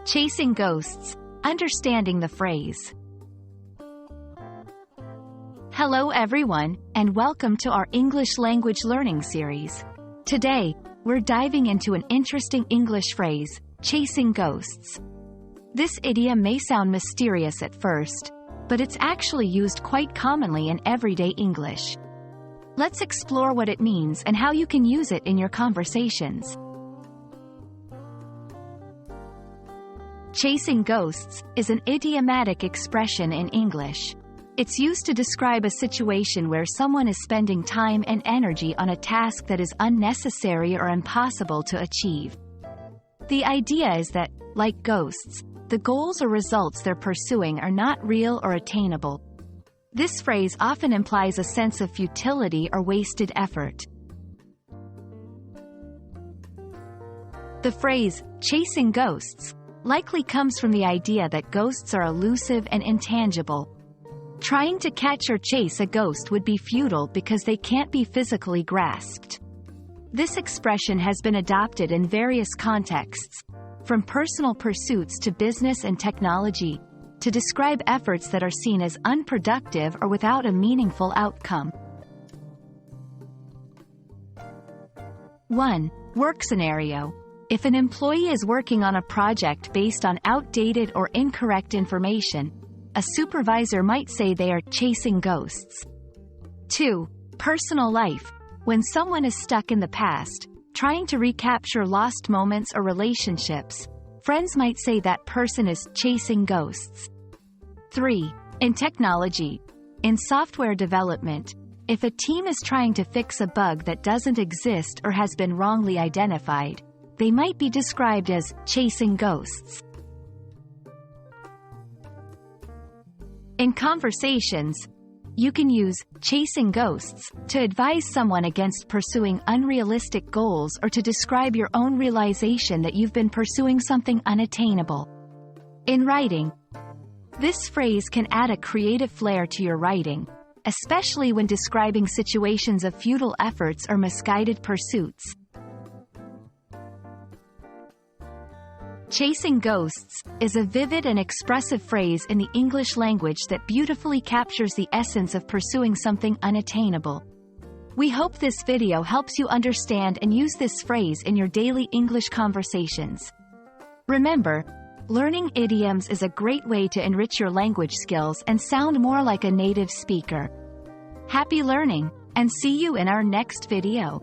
Chasing ghosts, understanding the phrase. Hello everyone, and welcome to our English language learning series. Today, we're diving into an interesting English phrase, chasing ghosts. This idiom may sound mysterious at first, but it's actually used quite commonly in everyday English. Let's explore what it means and how you can use it in your conversations. Chasing ghosts is an idiomatic expression in English. It's used to describe a situation where someone is spending time and energy on a task that is unnecessary or impossible to achieve. The idea is that, like ghosts, the goals or results they're pursuing are not real or attainable. This phrase often implies a sense of futility or wasted effort. The phrase, chasing ghosts, likely comes from the idea that ghosts are elusive and intangible. Trying to catch or chase a ghost would be futile because they can't be physically grasped. This expression has been adopted in various contexts, from personal pursuits to business and technology, to describe efforts that are seen as unproductive or without a meaningful outcome. 1. Work scenario. If an employee is working on a project based on outdated or incorrect information, a supervisor might say they are chasing ghosts. 2. Personal life. When someone is stuck in the past, trying to recapture lost moments or relationships, friends might say that person is chasing ghosts. 3. In technology. In software development, if a team is trying to fix a bug that doesn't exist or has been wrongly identified, they might be described as chasing ghosts. In conversations, you can use chasing ghosts to advise someone against pursuing unrealistic goals or to describe your own realization that you've been pursuing something unattainable. In writing, this phrase can add a creative flair to your writing, especially when describing situations of futile efforts or misguided pursuits. Chasing ghosts is a vivid and expressive phrase in the English language that beautifully captures the essence of pursuing something unattainable. We hope this video helps you understand and use this phrase in your daily English conversations. Remember, learning idioms is a great way to enrich your language skills and sound more like a native speaker. Happy learning, and see you in our next video.